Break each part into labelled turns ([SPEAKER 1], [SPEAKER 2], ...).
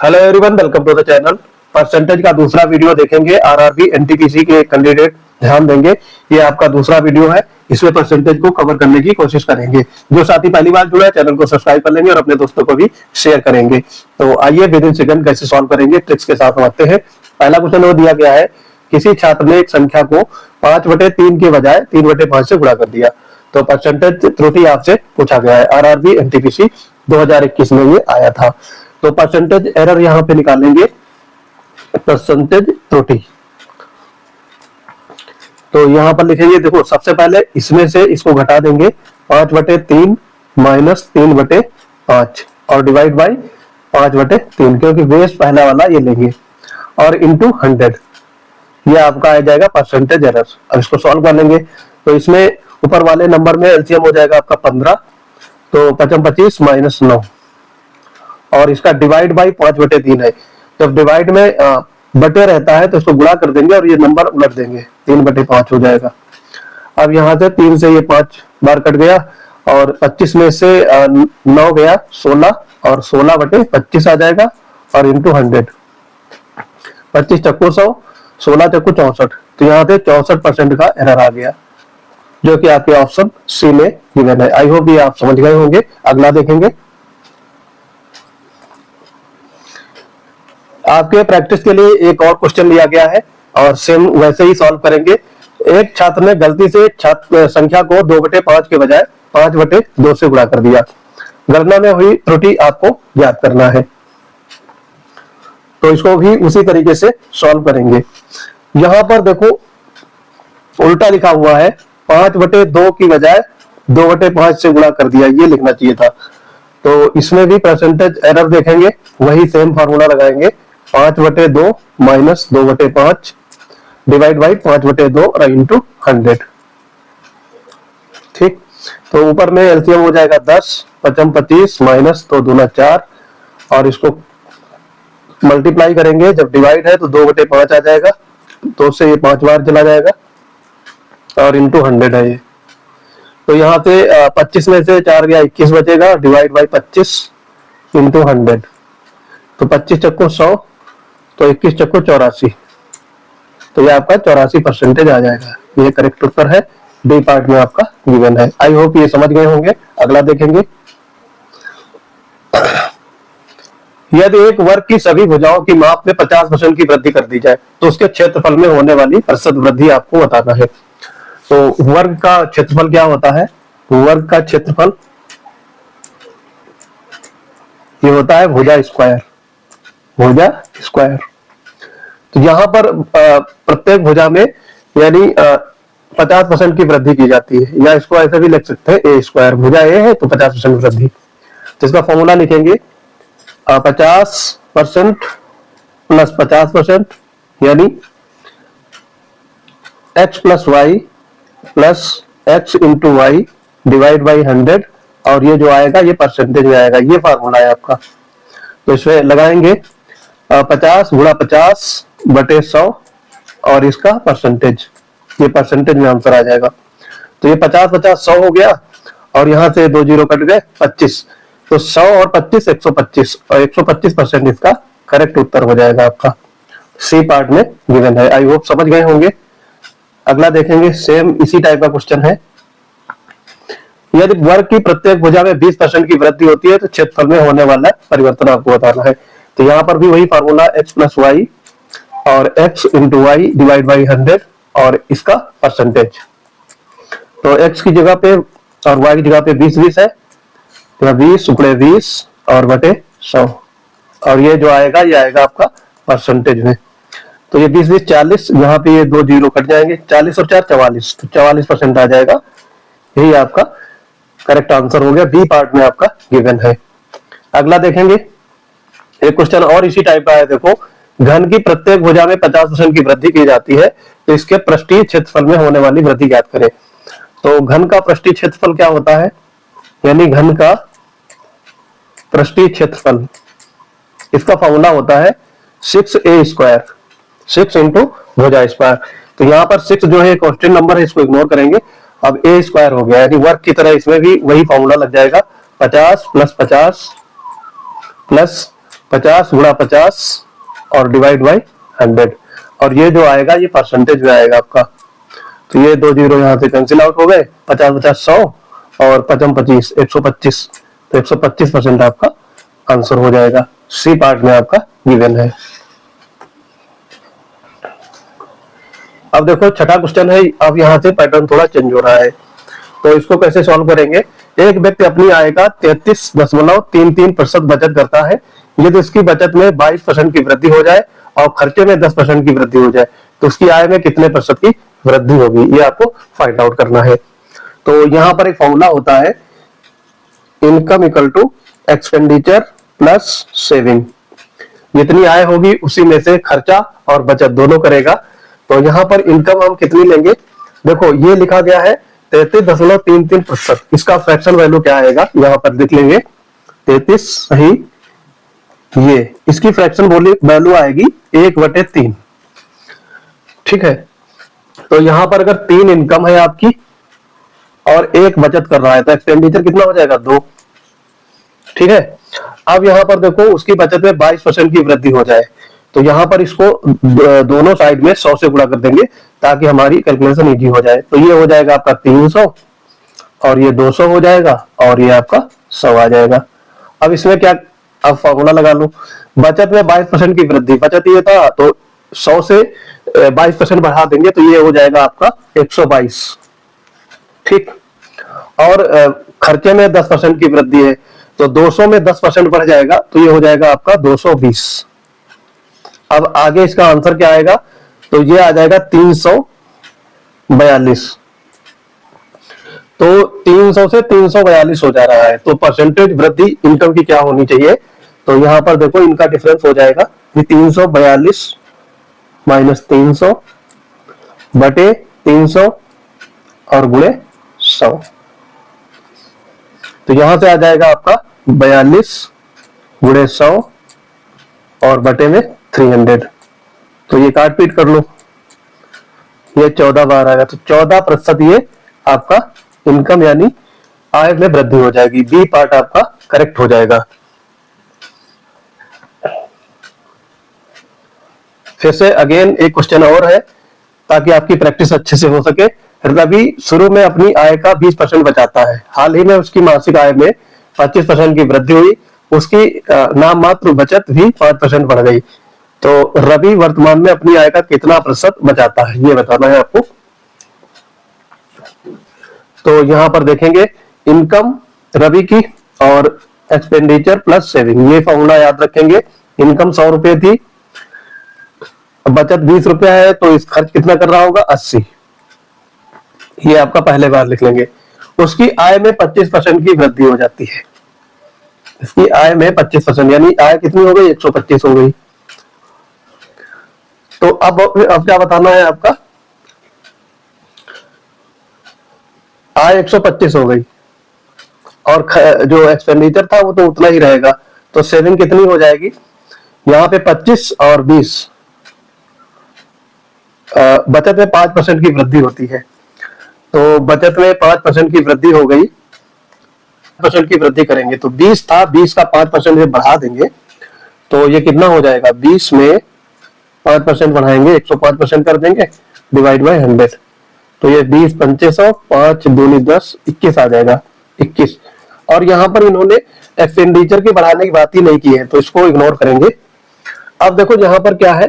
[SPEAKER 1] Hello everyone, welcome to the channel. Percentage का दूसरा video देखेंगे। आरआरबी एनटीपीसी के कैंडिडेट ध्यान देंगे। ये आपका दूसरा वीडियो है, इसमें परसेंटेज को कवर करने की कोशिश करेंगे। जो साथी पहली बार जुड़ा है चैनल को सब्सक्राइब कर लेंगे और अपने दोस्तों को भी शेयर करेंगे। तो आइए विद इन सेकंड कैसे सॉल्व करेंगे ट्रिक्स के साथ समझते हैं। पहला क्वेश्चन वो दिया गया है, किसी छात्र ने एक संख्या को 5/3 के बजाय 3/5 से गुणा कर दिया। तो परसेंटेज त्रुटि आपसे पूछा गया है। आरआरबी एनटीपीसी 2021 में ये आया था। तो परसेंटेज एरर यहां पे निकालेंगे, परसेंटेज त्रुटि। तो यहां पर लिखेंगे, देखो सबसे पहले इसमें से इसको घटा देंगे, 5/3 माइनस 3/5 और डिवाइड बाई 5/3, क्योंकि बेस पहला वाला ये लेंगे, और इंटू 100। ये आपका आ जाएगा परसेंटेज एरर। अब इसको सॉल्व कर लेंगे। तो इसमें ऊपर वाले नंबर में एलसीएम हो जाएगा आपका 15, तो 25 माइनस 9, और इसका डिवाइड बाई 5/3 है। जब डिवाइड में बटे रहता है तो इसको गुणा कर देंगे और ये नंबर उलट देंगे, 3/5 हो जाएगा। अब यहाँ से 3 से ये 5 बार कट गया, और 25 में से 9 गया 16, और 16/25 आ जाएगा, और इंटू 100। 25 चक्कू 100, 16 चक्कू 64। तो यहाँ से 64% का एरर आ गया, जो कि आपके ऑप्शन सी में गिवन है। आई होप ये आप समझ गए होंगे। अगला देखेंगे। आपके प्रैक्टिस के लिए एक और क्वेश्चन लिया गया है, और सेम वैसे ही सॉल्व करेंगे। एक छात्र ने गलती से संख्या को 2/5 के बजाय 5/2 से गुणा कर दिया। गणना में हुई त्रुटि आपको ज्ञात करना है। तो इसको भी उसी तरीके से सॉल्व करेंगे। यहां पर देखो उल्टा लिखा हुआ है, 5/2 की बजाय 2/5 से गुणा कर दिया, ये लिखना चाहिए था। तो इसमें भी परसेंटेज एरर देखेंगे, वही सेम फार्मूला लगाएंगे, 5/2 माइनस 2/5 डिवाइड बाई 5/2 और इंटू 100। ठीक, तो ऊपर में एलसीएम हो जाएगा 10, 25 माइनस 2 दूना 4, और इसको मल्टीप्लाई करेंगे। जब डिवाइड है तो 2/5 आ जाएगा, 2 से ये 5 बार चला जाएगा, और इंटू 100 है ये। तो यहाँ से 25 में से 4 गया, 21 बचेगा, डिवाइड बाई 25 इंटू 100। तो 25 चक्को 100, तो 21 चक्को 84। तो ये आपका 84% आ जाएगा। ये करेक्ट उत्तर है, बी पार्ट में आपका गिवन है। आई होप ये समझ गए होंगे। अगला देखेंगे। यदि एक वर्ग की सभी भुजाओं की माप में 50% की वृद्धि कर दी जाए तो उसके क्षेत्रफल में होने वाली प्रतिशत वृद्धि आपको बताना है। तो वर्ग का क्षेत्रफल क्या होता है? वर्ग का क्षेत्रफल ये होता है भुजा स्क्वायर, भुजा स्क्वायर। तो यहां पर प्रत्येक भुजा में यानी 50% की वृद्धि की जाती है, या इसको ऐसे भी लिख सकते हैं, ए स्क्वायर। भुजा ए है तो 50% वृद्धि। तो इसका फॉर्मूला लिखेंगे, 50% प्लस 50%, यानी x plus y plus x into y divide by 100, और ये जो आएगा ये परसेंटेज में आएगा। ये फार्मूला है आपका। तो इसमें लगाएंगे 50 गुणा 50/100, और इसका परसेंटेज, ये परसेंटेज में आंसर आ जाएगा। तो ये 50 50 100 हो गया, और यहां से 2 जीरो कट गए, 25। तो 100 और 25 125, और 125% इसका करेक्ट उत्तर हो जाएगा आपका। सी पार्ट में गिवन है। आई होप समझ गए होंगे। अगला देखेंगे, सेम इसी टाइप का क्वेश्चन है। यदि वर्ग की प्रत्येक भुजा में 20% की वृद्धि होती है तो क्षेत्रफल में होने वाला परिवर्तन आपको बताना है। तो यहाँ पर भी वही फार्मूला, x प्लस वाई और x into y divide by 100, और इसका परसेंटेज। तो x की जगह पे और y की जगह पे 20 है, तो 20 × 20 और बटे 100, और ये जो आएगा ये आएगा आपका परसेंटेज में। तो ये 20 20 40, यहाँ पे ये 2 जीरो कट जाएंगे, 40 और 4 44, तो 44% आ जाएगा। यही आपका करेक्ट आंसर हो गया। बी पार्ट में आपका गिवन है। अगला देखेंगे, एक क्वेश्चन और इसी टाइप का है। देखो, घन की प्रत्येक भुजा में 50% की वृद्धि की जाती है तो इसके पृष्ठीय क्षेत्रफल में होने वाली वृद्धि ज्ञात करें। तो घन का पृष्ठीय क्षेत्रफल क्या होता है? यानी घन का पृष्ठीय क्षेत्रफल, इसका फॉर्मूला होता है 6a स्क्वायर, 6 इंटू भुजा स्क्वायर। तो यहाँ पर 6 जो है कांस्टेंट नंबर है, इसको इग्नोर करेंगे। अब a स्क्वायर हो गया, यानी वर्ग की तरह इसमें भी वही फॉर्मूला लग जाएगा, 50 प्लस 50 प्लस 50 गुणा 50 और डिवाइड बाई 100, और ये जो आएगा ये परसेंटेज में आएगा आपका। तो ये 2 जीरो यहाँ से कैंसिल आउट हो गए, 50 50 100 और 55 25 125, तो 125% आपका आंसर हो जाएगा। सी पार्ट में आपका गिवन है। अब देखो छठा क्वेश्चन है। अब यहाँ से पैटर्न थोड़ा चेंज हो रहा है, तो इसको कैसे सॉल्व करेंगे। एक व्यक्ति अपनी आय का 33.33% बचत करता है। यदि उसकी बचत में 22% की वृद्धि हो जाए और खर्चे में 10% की वृद्धि हो जाए तो उसकी आय में कितने प्रतिशत की वृद्धि होगी, ये आपको फाइंड आउट करना है। तो यहाँ पर एक फॉर्मूला होता है, income equal to expenditure plus saving. जितनी आय होगी उसी में से खर्चा और बचत दोनों करेगा। तो यहाँ पर इनकम हम कितनी लेंगे, देखो ये लिखा गया है 33.33%। इसका फ्रैक्शन वैल्यू क्या आएगा, यहाँ पर लिख लेंगे 33 सही, ये इसकी फ्रैक्शन वैल्यू आएगी 1/3। ठीक है, तो यहाँ पर अगर 3 इनकम है आपकी और 1 बचत कर रहा है तो एक्सपेंडिचर कितना हो जाएगा 2। ठीक है, अब यहाँ पर देखो उसकी बचत में 22% की वृद्धि हो जाए तो यहाँ पर इसको दोनों साइड में 100 से गुणा कर देंगे ताकि हमारी कैलकुलेशन इजी हो जाए। तो ये हो जाएगा आपका 300 और ये 200 हो जाएगा और ये आपका 100 आ जाएगा। अब इसमें क्या, अब फॉर्मूला लगा लो, बचत में 22% की वृद्धि, बचत ये था तो 100 से 22% बढ़ा देंगे तो ये हो जाएगा आपका 122। ठीक, और खर्चे में 10% की वृद्धि है तो 200 में 10% बढ़ जाएगा तो ये हो जाएगा आपका 220। अब आगे इसका आंसर क्या आएगा, तो ये आ जाएगा 342। तो 300 से 342 हो जा रहा है, तो परसेंटेज वृद्धि इनकम की क्या होनी चाहिए, तो यहां पर देखो इनका डिफरेंस हो जाएगा कि 342 माइनस 300 बटे 300 और गुणे 100। तो यहां से आ जाएगा आपका 42 गुणे 100 और बटे में 300। तो ये काट पीट कर लो, ये 14 बार आएगा, तो 14% ये आपका इनकम यानी आय में वृद्धि हो जाएगी। बी पार्ट आपका करेक्ट हो जाएगा। फिर से अगेन एक क्वेश्चन और है ताकि आपकी प्रैक्टिस अच्छे से हो सके। रवि शुरू में अपनी आय का 20% बचाता है, हाल ही में उसकी मासिक आय में 25% की वृद्धि हुई, उसकी नाम मात्र बचत भी 5% बढ़ गई। तो रवि वर्तमान में अपनी आय का कितना प्रतिशत बचाता है, ये बताना है आपको। तो यहां पर देखेंगे इनकम रवि की और एक्सपेंडिचर प्लस सेविंग, ये फॉर्मूला याद रखेंगे। इनकम 100 रुपए थी, बचत 20 रुपया है, तो इस खर्च कितना कर रहा होगा 80, ये आपका पहले बार लिख लेंगे। उसकी आय में 25% की वृद्धि हो जाती है, इसकी आय में 25% यानी आय कितनी हो गई 125 हो गई। तो अब क्या बताना है आपका, आय 125 हो गई और जो एक्सपेंडिचर था वो तो उतना ही रहेगा, तो सेविंग कितनी हो जाएगी, यहाँ पे 25 और 20, बचत में 5% की वृद्धि होती है, तो बचत में 5% की वृद्धि हो गई, 5% की वृद्धि करेंगे तो 20 था, 20 का 5% में बढ़ा देंगे तो ये कितना हो जाएगा, 20 में 5% बढ़ाएंगे 105% कर देंगे डिवाइड बाय 100, तो ये 20 500 5 दूनी 10 21 आ जाएगा 21। और यहाँ पर इन्होंने एक्सपेंडिचर के बढ़ाने की बात ही नहीं की है तो इसको इग्नोर करेंगे। अब देखो यहाँ पर क्या है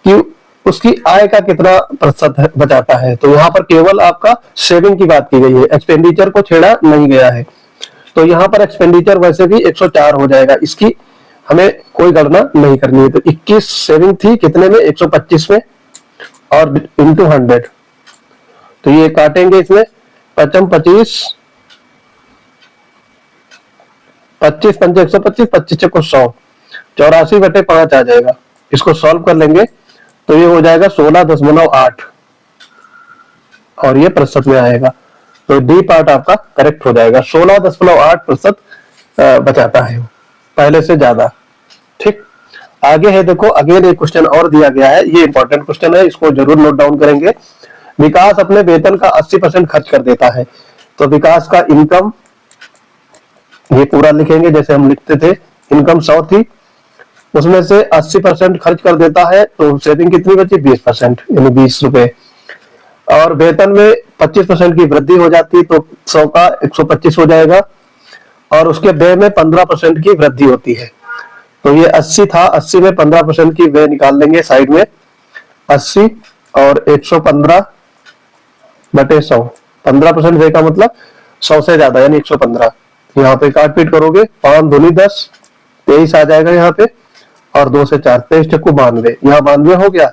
[SPEAKER 1] कि उसकी आय का कितना प्रतिशत बचाता है, तो यहाँ पर केवल आपका सेविंग की बात की गई है, एक्सपेंडिचर को छेड़ा नहीं गया है। तो यहाँ पर एक्सपेंडिचर वैसे भी 104 हो जाएगा, इसकी हमें कोई गणना नहीं करनी है। तो 21 सेविंग थी कितने में 125 में और इंटू 100, तो ये काटेंगे इसमें 55 25 25 5 125 25 को 100 84/5 आ जाएगा। इसको सॉल्व कर लेंगे तो ये हो जाएगा 16.8 और ये प्रतिशत में आएगा, तो डी पार्ट आपका करेक्ट हो जाएगा। 16.8% बचाता है पहले से ज्यादा। ठीक, आगे है देखो, अगेन एक क्वेश्चन और दिया गया है, ये इंपॉर्टेंट क्वेश्चन है, इसको जरूर नोट डाउन करेंगे। विकास अपने वेतन का 80% खर्च कर देता है, तो विकास का इनकम ये पूरा लिखेंगे जैसे हम लिखते थे, इनकम 100 थी, उसमें से 80% खर्च कर देता है तो सेविंग कितनी बची? 20%, यानी 20 रुपए। और वेतन में 25% की वृद्धि हो जाती है तो 100 का 125 हो जाएगा। और उसके व्यय में 15% की वृद्धि होती है। तो ये 80 था, 80 में 15% की व्यय निकाल लेंगे साइड में। 80 और 115 बटे 100, 15% व्यय का मतलब 100 से ज्यादा यानी 115। यहाँ पे काट पीट करोगे, 5 दूनी 10, 23 आ जाएगा यहाँ पे। और 2 से 4, 23 चक्कू 92, यहाँ 92 हो गया।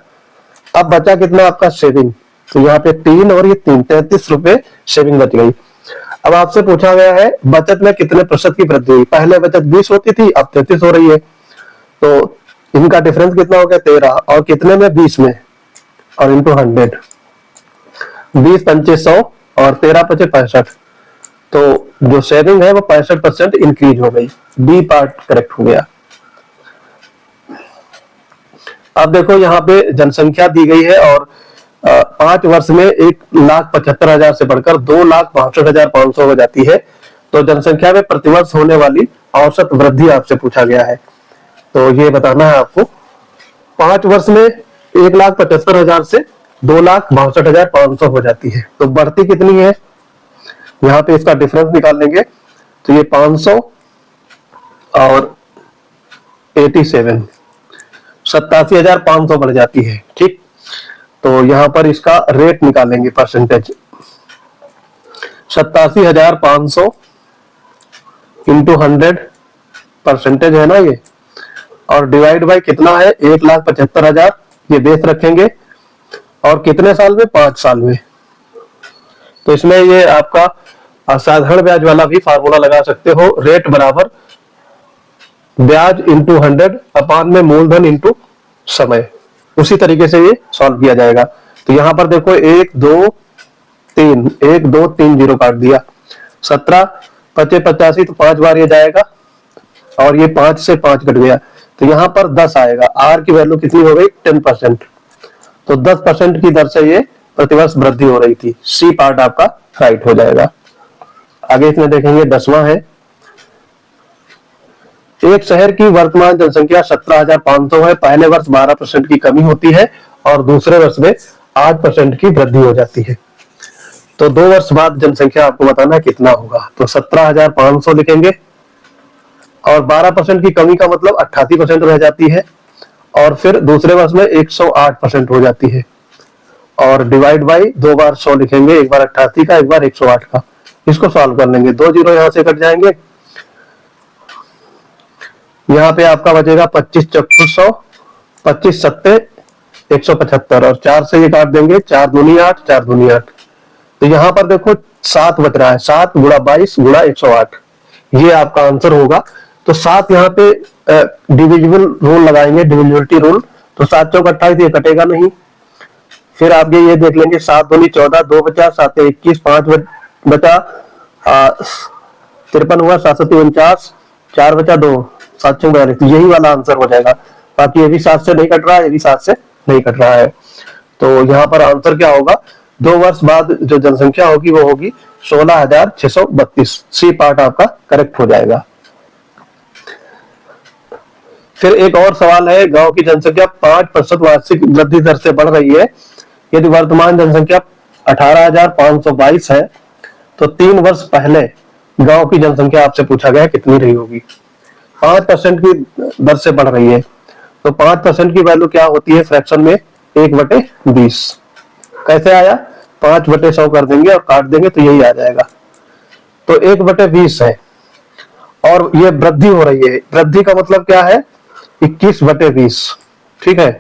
[SPEAKER 1] अब बचा कितना आपका सेविंग? तो यहाँ पे 3 और ये 3, 33 रुपए सेविंग बच गई। अब आपसे पूछा गया है बचत में कितने प्रतिशत की वृद्धि हुई? पहले बचत 20 होती थी, अब 33 हो रही है। तो इनका डिफरेंस कितना हो गया? 13। और कितने में? 20 में। और इंटू 100, 20 पंचे 100 और 13 पचे 65। तो जो सेविंग है वो 65% इंक्रीज हो गई। बी पार्ट करेक्ट हो गया। अब देखो यहाँ पे जनसंख्या दी गई है और 5 वर्ष में 1,75,000 से बढ़कर 2,62,500 हो जाती है। तो जनसंख्या में प्रतिवर्ष होने वाली औसत वृद्धि आपसे पूछा गया है। तो ये बताना है आपको। 5 वर्ष में 1,75,000 से 2,62,500 हो जाती है। तो बढ़ती कितनी है? यहाँ पे इसका डिफरेंस निकाल लेंगे। तो ये 500 और 87, 87,500 बढ़ जाती है। ठीक, तो यहां पर इसका रेट निकालेंगे, परसेंटेज। 87,500 इंटू 100 परसेंटेज है ना ये, और डिवाइड बाय कितना है? 1,75,000, ये बेस रखेंगे। और कितने साल में? 5 साल में। तो इसमें ये आपका साधारण ब्याज वाला भी फार्मूला लगा सकते हो। रेट बराबर ब्याज इंटू 100 अपान में मूलधन इंटू समय। उसी तरीके से ये सॉल्व किया जाएगा। तो यहां पर देखो 1 2 3, 1 2 3 जीरो काट दिया। 17 पचे 85, तो 5 बार ये जाएगा। और ये 5 से 5 कट गया, तो यहाँ पर 10 आएगा। आर की वैल्यू कितनी हो गई? 10%। तो 10% की दर से ये प्रतिवर्ष वृद्धि हो रही थी। सी पार्ट आपका राइट हो जाएगा। आगे इसमें देखेंगे 10वां है। एक शहर की वर्तमान जनसंख्या 17,500 है। पहले वर्ष 12% की कमी होती है और दूसरे वर्ष में 8% की वृद्धि हो जाती है। तो 2 वर्ष बाद जनसंख्या आपको बताना कितना होगा। तो 17,500 लिखेंगे और 12% की कमी का मतलब 88% रह जाती है। और फिर दूसरे वर्ष में 108% हो जाती है। और डिवाइड बाई 2 बार 100 लिखेंगे, एक बार 88 का, एक बार 108 का। इसको सॉल्व कर लेंगे, 2 जीरो यहां से कट जाएंगे। यहाँ पे आपका बचेगा 25 चक्कू 100, 25 सत्ते 175 और 4 से ये काट देंगे। 4 दूनी 8, 4 दूनी 8। तो यहाँ पर देखो 7 बच रहा है। 7 गुणा 22 गुणा 108, ये आपका आंसर होगा। तो 7 यहाँ पे डिविजिबल रूल लगाएंगे, डिविजिबिलिटी रूल। तो 7 चौक 28, ये कटेगा नहीं। फिर आप ये देख लेंगे 7 दूनी 14, 2 बचा, 7 21, 5 बचा, 53 हुआ, 7 49, 4 बचा, 2 7 चौक 42। यही वाला आंसर हो जाएगा। बाकी ये भी 7 से नहीं कट रहा है, ये भी 7 से नहीं कट रहा है। तो यहाँ पर आंसर क्या होगा? 2 वर्ष बाद जो जनसंख्या होगी वो होगी 16,632। सी पार्ट आपका करेक्ट हो जाएगा। फिर एक और सवाल है, गांव की जनसंख्या 5% वार्षिक वृद्धि दर से बढ़ रही है। यदि वर्तमान जनसंख्या 18,522 है तो 3 वर्ष पहले गांव की जनसंख्या आपसे पूछा गया कितनी रही होगी। 5% की दर से बढ़ रही है तो 5% की वैल्यू क्या होती है फ्रैक्शन में? 1/20। कैसे आया? 5/100 कर देंगे और काट देंगे तो यही आ जाएगा। तो 1/20 है और ये वृद्धि हो रही है। वृद्धि का मतलब क्या है? 21/20। ठीक है,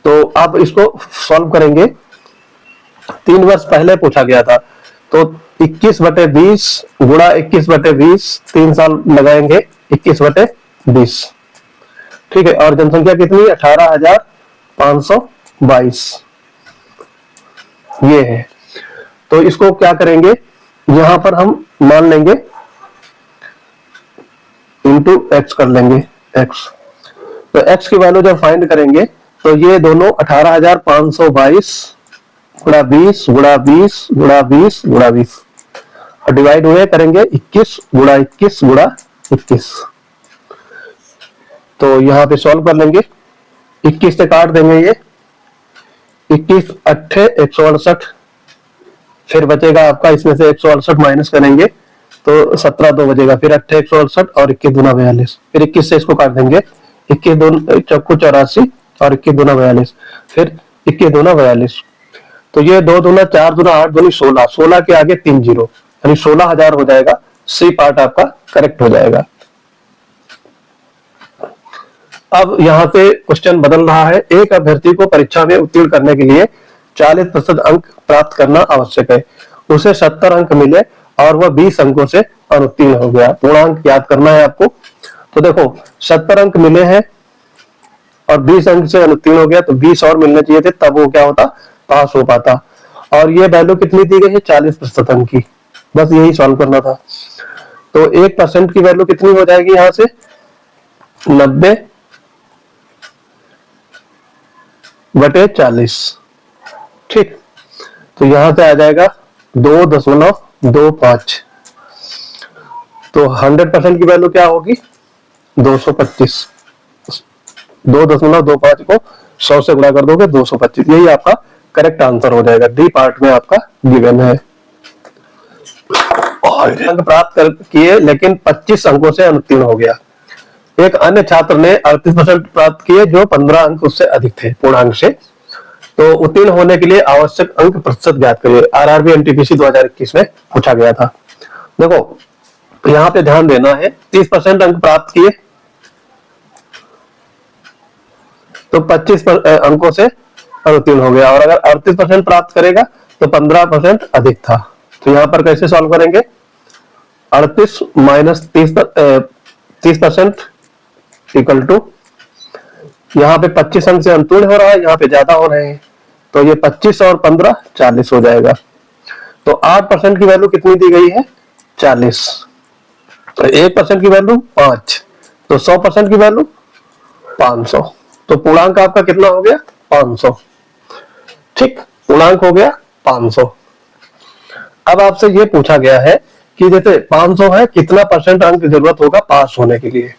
[SPEAKER 1] तो अब इसको सॉल्व करेंगे। 3 वर्ष पहले पूछा गया था तो 21/20 गुणा 21/20, 3 साल लगाएंगे, 21/20। ठीक है, और जनसंख्या कितनी? 18,522 ये है। तो इसको क्या करेंगे? यहां पर हम मान लेंगे इंटू एक्स कर लेंगे, एक्स। तो एक्स की वैल्यू जब फाइंड करेंगे तो ये दोनों 18,522 गुणा 20 गुणा 20 गुणा 20 गुणा 20 और डिवाइड हुए करेंगे 21 गुणा 21 गुणा 21। तो यहाँ पे सॉल्व कर लेंगे, 21 से काट देंगे ये, 21 अट्ठे 168, फिर बचेगा आपका, इसमें से 168 माइनस करेंगे तो 17 दो बचेगा, फिर 8 168 और 21 दूना 42, फिर 21 से इसको काट देंगे, 21 दूना चौको 84 और 21 दूना 42, फिर 21 दूना 42, तो ये 2 दूना 4 दूना 8 दूनी 16, 16 के आगे 3 जीरो, यानी 16,000 हो जाएगा। सी पार्ट आपका करेक्ट हो जाएगा। अब यहाँ पे क्वेश्चन बदल रहा है, एक अभ्यर्थी को परीक्षा में उत्तीर्ण करने के लिए 40% अंक प्राप्त करना आवश्यक है, उसे 70 अंक मिले और वह 20 अंकों से अनुत्तीर्ण हो गया। पूर्णांक याद करना है आपको। तो देखो 70 अंक मिले हैं और 20 अंक से अनुत्तीर्ण हो गया, तो 20 और मिलने चाहिए थे, तब वो क्या होता, पास हो पाता। और ये वैल्यू कितनी दी गई है, 40% अंक की, बस यही सॉल्व करना था। तो 1% की वैल्यू कितनी हो जाएगी, यहां से 90/40, ठीक। तो यहां से आ जाएगा 2.25, तो 100% की वैल्यू क्या होगी, 225, 2.25 को 100 से गुणा कर दोगे 225, यही आपका करेक्ट आंसर हो जाएगा। डी पार्ट में आपका गिवन है। अंक प्राप्त किए लेकिन 25 अंकों से अनुत्तीर्ण हो गया। एक अन्य छात्र ने 38% प्राप्त किए जो 15 अंक उससे अधिक थे पूर्णांक से, तो उत्तीर्ण होने के लिए आवश्यक अंक प्रतिशत ज्ञात करिए। आरआरबी एनटीपीसी 2021 में पूछा गया था। देखो यहाँ पे ध्यान देना है, 30% अंक प्राप्त किए तो 25 अंकों से अनुत्तीर्ण हो गया, और अगर 38% प्राप्त करेगा तो 15% अधिक था। तो यहाँ पर कैसे सॉल्व करेंगे, 38 माइनस 30% इक्वल टू, यहाँ पे 25 अंक से अनुत्तीर्ण हो रहा है, यहाँ पे ज्यादा हो रहे हैं, तो ये 25 और 15 40 हो जाएगा। तो 8% की वैल्यू कितनी दी गई है, 40, तो 1% की वैल्यू 5, तो 100% की वैल्यू 500, तो पूर्णांक आपका कितना हो गया, 500, ठीक, पूर्णांक हो गया 500। अब आपसे ये पूछा गया है कि जैसे 500 है, कितना परसेंट अंक जरूरत होगा पास होने के लिए।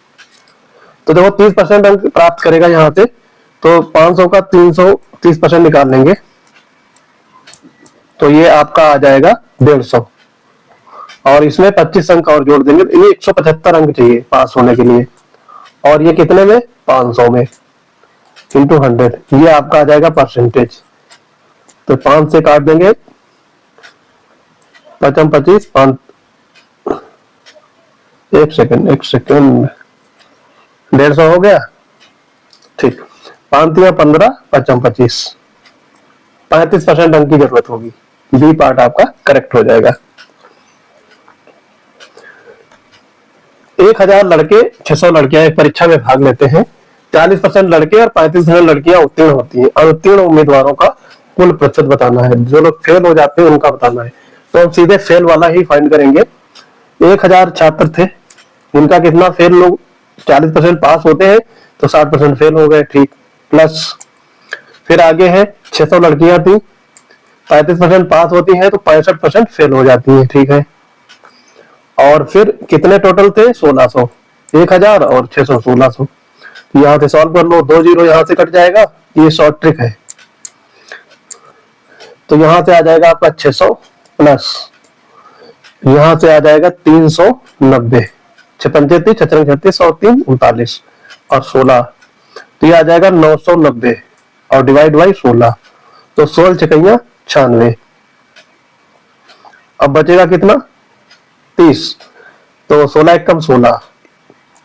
[SPEAKER 1] तो देखो 30% अंक प्राप्त करेगा यहाँ से, तो 500 का 330% निकाल लेंगे, तो ये आपका आ जाएगा 150, और इसमें 25 अंक और जोड़ देंगे, तो ये 175 अंक चाहिए पास होने के लिए, और ये कितने में, 500 में इंटू 100, ये आपका आ जाएगा परसेंटेज। तो 5 से काट देंगे, 5 25, 5 एक सेकंड 150 हो गया, ठीक, 5 या 15, 5 25, 35% अंक की जरूरत होगी। बी पार्ट आपका करेक्ट हो जाएगा। 1000 लड़के 600 लड़कियां एक परीक्षा में भाग लेते हैं, 40% लड़के और 35% लड़कियां उत्तीर्ण होती हैं। अनुत्तीर्ण उम्मीदवारों का कुल प्रतिशत बताना है, जो लोग फेल हो जाते हैं उनका बताना है। तो हम सीधे फेल वाला ही फाइंड करेंगे। 1000 छात्र थे, इनका कितना फेल, लोग 40% पास होते हैं तो 60% फेल हो गए, ठीक, प्लस फिर आगे है 600 लड़कियां थी, 35% पास होती हैं तो 65% फेल हो जाती है, ठीक है। और फिर कितने टोटल थे, 1600, 1000 और 600, 1600। यहां से सॉल्व कर लो, 2 जीरो यहां से कट जाएगा, ये शॉर्ट ट्रिक है। तो यहां से आ जाएगा आपका 600 प्लस यहां से आ जाएगा 390, 35 36 36 और 3 39 और 16, तो ये आ जाएगा 990 और डिवाइड बाई 16, तो 16 छकैया 96, अब बचेगा कितना, 30, तो 16 एक कम 16,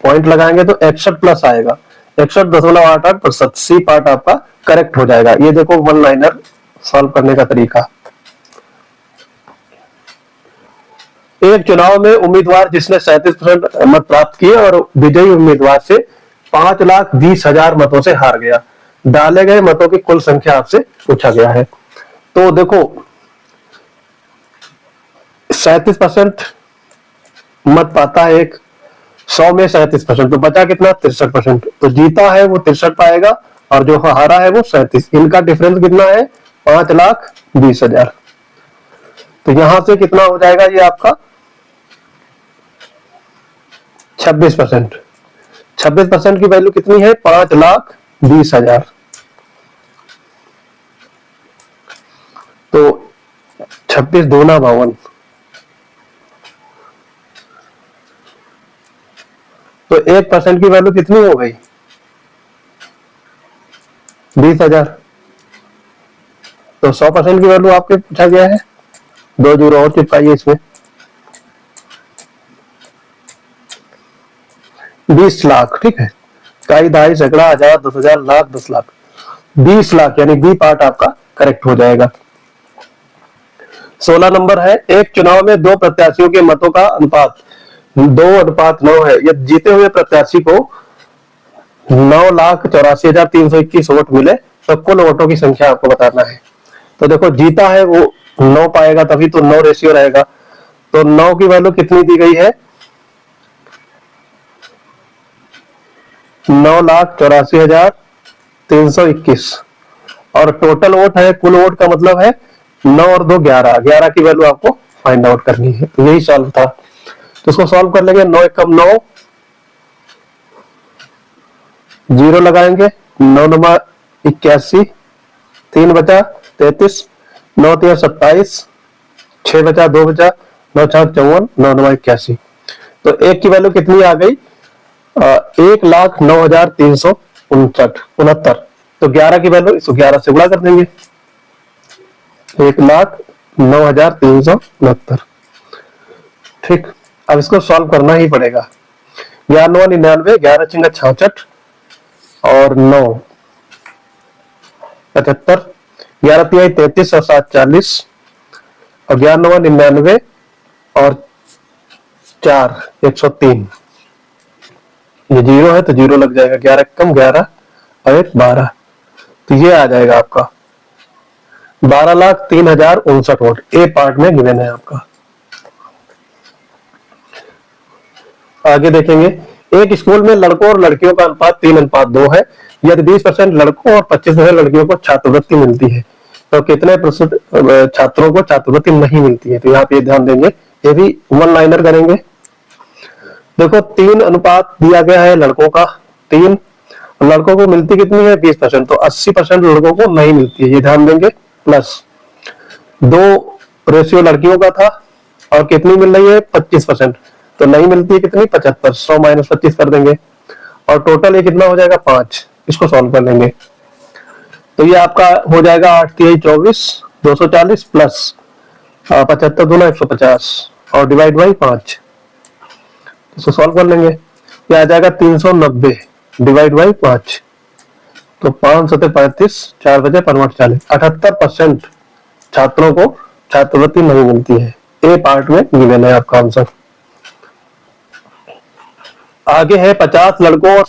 [SPEAKER 1] पॉइंट लगाएंगे तो 61 प्लस आएगा, 61.88%। सी पार्ट आपका करेक्ट हो जाएगा। ये देखो वन लाइनर सॉल्व करने का तरीका। एक चुनाव में उम्मीदवार जिसने 37% मत प्राप्त किए और विजयी उम्मीदवार से 5,20,000 मतों से हार गया, डाले गए मतों की कुल संख्या आपसे पूछा गया है। तो देखो 37% मत पाता है एक, 100 में 37%, तो बचा कितना, 63%, तो जीता है वो 63 पाएगा और जो हारा है वो 37, इनका डिफरेंस कितना है, 5,20,000। तो यहां से कितना हो जाएगा, ये आपका 26%। 26% की वैल्यू कितनी है? 5,20,000। तो 26 दूना 52, तो 1% की वैल्यू कितनी हो गई? 20,000। तो 100% की वैल्यू आपके पूछा गया है, 2 जीरो और चिपकाइए इसमें। 20 लाख, ठीक है। कई, दहाई, सैकड़ा, हजार, 10,000, लाख, 10 लाख, 20 लाख, यानी बी पार्ट आपका करेक्ट हो जाएगा। 16 नंबर है, एक चुनाव में दो प्रत्याशियों के मतों का अनुपात 2:9 है। यदि जीते हुए प्रत्याशी को 9,84,321 वोट मिले तो कुल वोटों की संख्या आपको बताना है। तो देखो, जीता है वो 9 पाएगा, तभी तो 9 रेशियो रहेगा। तो 9 की वैल्यू कितनी दी गई है? 9,84,321, और टोटल वोट है, कुल वोट का मतलब है 9 और 2 11, 11 की वैल्यू आपको फाइंड आउट करनी है। तो यही सॉल्व था, तो इसको सॉल्व कर लेंगे। 9 एकम 9, जीरो लगाएंगे, 9 9 81, 3 बचा 33, 9 3 27, 6 बचा 2 बचा, 9 4 54, 9 9 81। तो एक की वैल्यू कितनी आ गई? 1,09,369, तो 11 की वैल्यू इसको 11 से गुणा कर देंगे, 1,09,369। ठीक, अब इसको सॉल्व करना ही पड़ेगा। 11 99, 11 छिंगा 66 और 9 75, 11 तिहाई 33 और 7 40, और 11 99 और 4 103। ये जीरो है तो जीरो लग जाएगा, 11 कम 11 और 1 12, तो ये आ जाएगा आपका 12,03,059 वोट। ए पार्ट में गिवन है आपका। आगे देखेंगे, एक स्कूल में लड़कों और लड़कियों का अनुपात 3:2 है। यदि 20% लड़कों और 25% लड़कियों को छात्रवृत्ति मिलती है तो कितने प्रतिशत छात्रों को छात्रवृत्ति नहीं मिलती है? तो यहाँ पे ध्यान देंगे, ये भी वन लाइनर करेंगे। देखो, 3 अनुपात दिया गया है लड़कों का 3, लड़कों को मिलती कितनी है? 20%, तो 80% लड़कों को नहीं मिलती है, ये ध्यान देंगे। प्लस 2 रेशियो लड़कियों का था और कितनी मिल रही है? 25%, तो नहीं मिलती है कितनी? 75, 100 माइनस 25 कर देंगे, और टोटल ये कितना हो जाएगा? 5। इसको सॉल्व कर लेंगे तो ये आपका हो जाएगा 8 3 24, 240 प्लस 75 दूना 150 और डिवाइड बाई 5। इसको सॉल्व कर लेंगे, ये आ जाएगा 390 डिवाइड बाई 5, तो 5 7 35, 4 बजे 5 40, 78% छात्रों को छात्रवृत्ति नहीं मिलती है। ए पार्ट में गिवन है आपका आंसर। आगे है 50 लड़कों और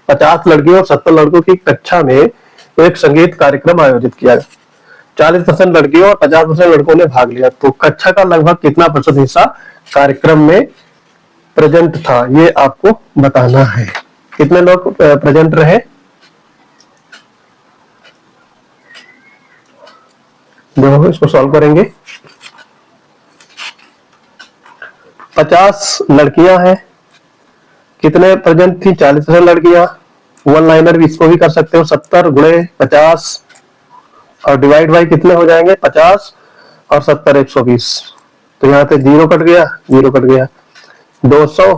[SPEAKER 1] 50 लड़कियों और 70 लड़कों की कक्षा में एक संगीत कार्यक्रम आयोजित किया। 40% लड़कियों और 50% लड़कों ने भाग लिया, तो कक्षा का लगभग कितना प्रतिशत हिस्सा कार्यक्रम में प्रेजेंट था, ये आपको बताना है। कितने लोग प्रेजेंट रहे? देखो, इसको सॉल्व करेंगे। 50 लड़कियां हैं, कितने प्रेजेंट थी? 40% लड़कियां। वन लाइनर भी इसको भी कर सकते हो, 70 गुणे 50 और डिवाइड बाई कितने हो जाएंगे? 50 और 70 120, तो यहाँ पे जीरो कट गया, जीरो कट गया। 200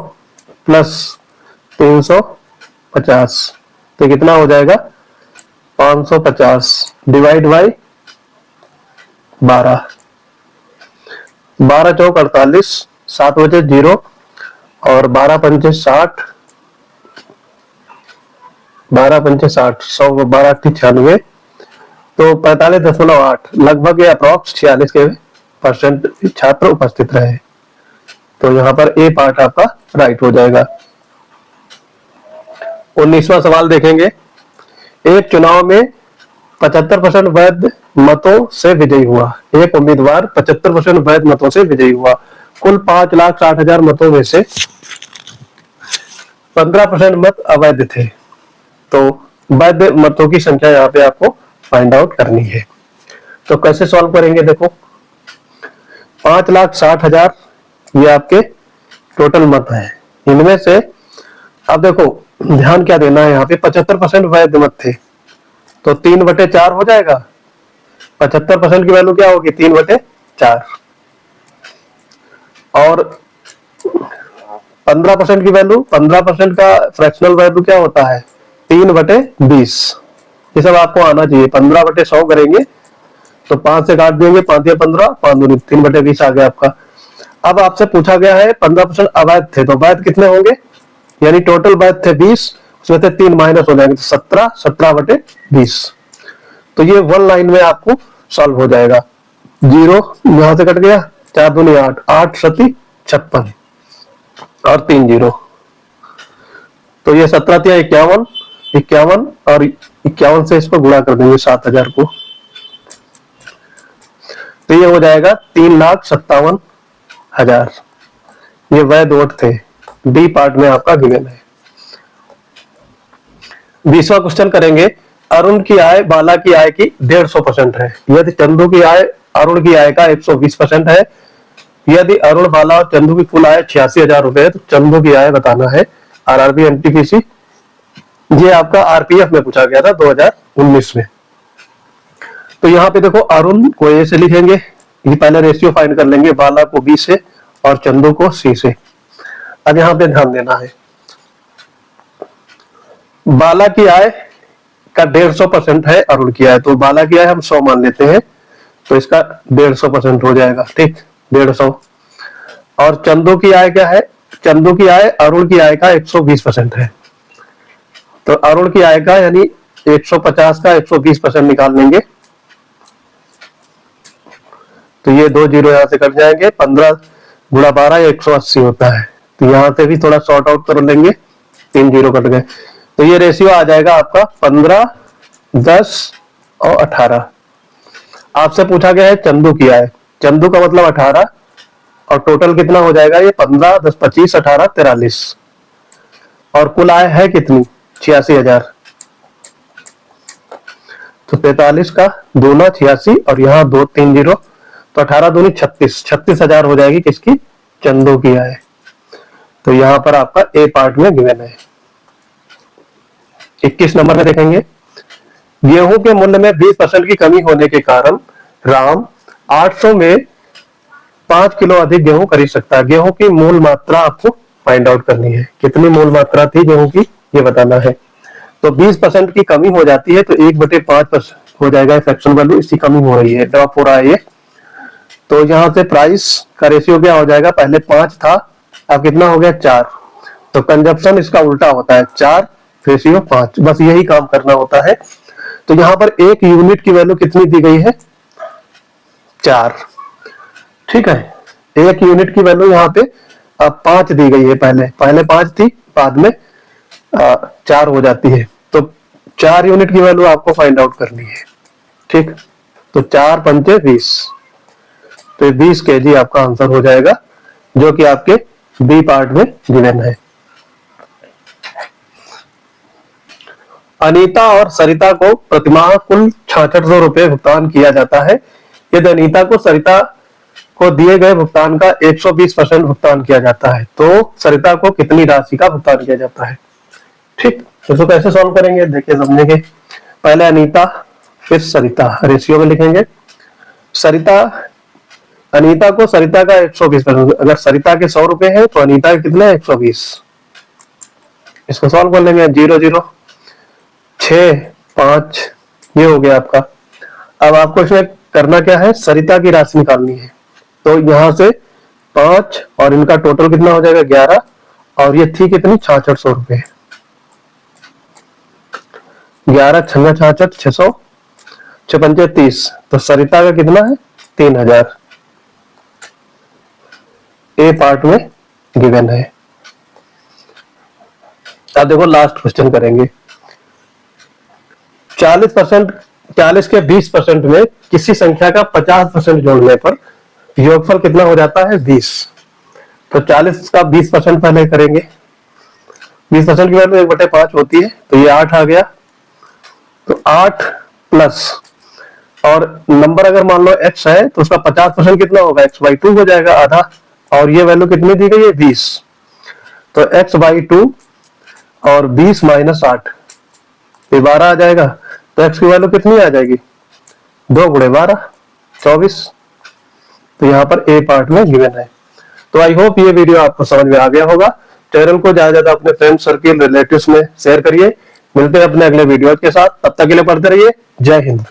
[SPEAKER 1] प्लस 350, तो कितना हो जाएगा? 550 डिवाइड बाई 12, 12 चौक 48, 7 बजे 0 और 12 पंचे 60, 12 पंचे 60, 100 12 96, तो 45.8, लगभग अप्रॉक्स 46 के परसेंट छात्र उपस्थित रहे। तो यहाँ पर ए पार्ट आपका राइट हो जाएगा। 19वां सवाल देखेंगे, एक चुनाव में 75% वैध मतों से विजयी हुआ। एक उम्मीदवार 75% वैध मतों से विजयी हुआ। कुल 5,60,000 मतों में से 15% मत अवैध थे, तो वैध मतों की संख्या यहाँ पे आपको फाइंड आउट करनी है। तो कैसे सॉल्व करेंगे? देखो, 5,60,000 ये आपके टोटल मत है, इनमें से अब देखो ध्यान क्या देना है, यहाँ पे 75% वैध मत थे, तो 3/4 हो जाएगा। 75% की वैल्यू क्या होगी, 3/4। और 15% की वैल्यू, 15% का फ्रैक्शनल वैल्यू क्या होता है, 3/20। ये सब आपको आना चाहिए। 15/100 करेंगे तो 5 से काट देंगे, 5 या 15, 5 दूनी 3/20 आ गया आपका। अब आपसे पूछा गया है 15% अवैध थे, तो वैध कितने होंगे, यानी टोटल वैध थे 20, उसमें से 3 माइनस हो जाएंगे, तो 17, 17/20। तो ये वन लाइन में आपको सॉल्व हो जाएगा। जीरो यहां से कट गया, 4 दूनी 8, 8 सती 56 और 3 जीरो, तो ये 17 तिया 51, 51 और 51 से इसको गुणा कर देंगे 7000 को, तो ये हो जाएगा 3,57,000। ये वैध वोट थे। डी पार्ट में आपका गिवन है। 20वां क्वेश्चन करेंगे। अरुण की आय बाला की आय की 150% है, यदि चंदू की आय अरुण की आय का 120% है, यदि अरुण बाला और चंदू की कुल आय 86,000 रुपए है, तो चंदू की आय बताना है। आरआरबी एनटीपीसी, ये आपका आरपीएफ में पूछा गया था 2019 में। तो यहाँ पे देखो अरुण को ए से लिखेंगे, ये पहले रेशियो फाइंड कर लेंगे, बाला को बी से और चंदू को सी से। अब यहाँ पे ध्यान देना है, बाला की आय का 150% है अरुण की आय, तो बाला की आय हम 100 मान लेते हैं, तो इसका 150% हो जाएगा, ठीक 150। और चंदू की आय क्या है, चंदू की आय अरुण की आय का 120% है, तो अरुण की आय का यानी 150 का 120% निकाल लेंगे, तो ये 2 जीरो यहां से कट जाएंगे, 15 गुणा 12 या 180 होता है, तो यहां से भी थोड़ा सॉर्ट आउट कर लेंगे, 3 जीरो कट गए, तो ये रेशियो आ जाएगा आपका 15, 10 और 18। आपसे पूछा गया है चंदू की आय, चंदू का मतलब 18 और टोटल कितना हो जाएगा, ये 15, 10, 25, 18, 43 और कुल आय है कितनी 86,000, तो 43 का दूना 86 और यहाँ 2 3 जीरो, तो 18 दूनी 36, 36,000 हो जाएगी किसकी, चंदू की आय। तो यहाँ पर आपका ए पार्ट में गिवन है। 21 नंबर में देखेंगे, गेहूं के मूल्य में 20% की कमी होने के कारण राम 800 में 5 किलो अधिक गेहूं खरीद सकता है। गेहूं की मूल मात्रा आपको फाइंड आउट करनी है, कितनी मूल मात्रा थी गेहूं की ये बताना है। तो 20% की कमी हो जाती है तो 1/5% हो जाएगा फ्रैक्शन वैल्यू, इसकी कमी हो रही है, ड्रॉप हो रहा है ये। तो यहाँ से प्राइस का रेशियो क्या हो जाएगा, पहले 5 था अब कितना हो गया 4, तो कंजप्शन इसका उल्टा होता है, 4 रेशियो 5, बस यही काम करना होता है। तो यहाँ पर 1 यूनिट की वैल्यू कितनी दी गई है, 4, ठीक है। 1 यूनिट की वैल्यू यहाँ पे 5 दी गई है, पहले 5 थी, बाद में 4 हो जाती है, तो 4 यूनिट की वैल्यू आपको फाइंड आउट करनी है, ठीक। तो 4 पंचे 20, तो 20 केजी आपका आंसर हो जाएगा, जो कि आपके बी पार्ट में गिवन है। अनीता और सरिता को प्रतिमाह कुल 6600 रुपए भुगतान किया जाता है। यदि अनीता को सरिता को दिए गए भुगतान का 120% भुगतान किया जाता है, तो सरिता को कितनी राशि का भुगतान किया जाता है, ठीक। इसको कैसे सॉल्व करेंगे देखिए समझेंगे। पहले अनीता फिर सरिता, रेशियो में लिखेंगे। सरिता, अनीता को सरिता का 120%, अगर सरिता के 100 रुपए है तो अनीता के कितने 120, इसको सॉल्व कर लेंगे। 0 0 6 5, ये हो गया आपका। अब आपको इसमें करना क्या है, सरिता की राशि निकालनी है, तो यहां से 5 और इनका टोटल कितना हो जाएगा 11, और ये थी कितनी 6600 रुपए, 11 छंगा 66, 600, 6 पंचे 30, तो सरिता का कितना है 3000, ए पार्ट में गिवन है। अब देखो लास्ट क्वेश्चन करेंगे। 40% के 20% में किसी संख्या का 50% जोड़ने पर योगफल कितना हो जाता है 20, तो 40 का 20% पहले करेंगे। 20% की वैल्यू 1/5 होती है, तो ये 8 आ गया, तो 8 प्लस, और नंबर अगर मान लो x है तो उसका 50% कितना होगा, x/2 हो जाएगा, आधा, और ये वैल्यू कितनी दी गई है 20, तो x/2 और 20 माइनस 8 ये 12 आ जाएगा। तो x की वैल्यू कितनी आ जाएगी, 2 गुणे 12 24। तो यहाँ पर ए पार्ट में गिवन है। तो आई होप ये वीडियो आपको समझ में आ गया होगा। चैनल को ज्यादा ज्यादा अपने फ्रेंड सर्किल रिलेटिव्स में शेयर करिए। मिलते हैं अपने अगले वीडियो के साथ, तब तक के लिए पढ़ते रहिए। जय हिंद।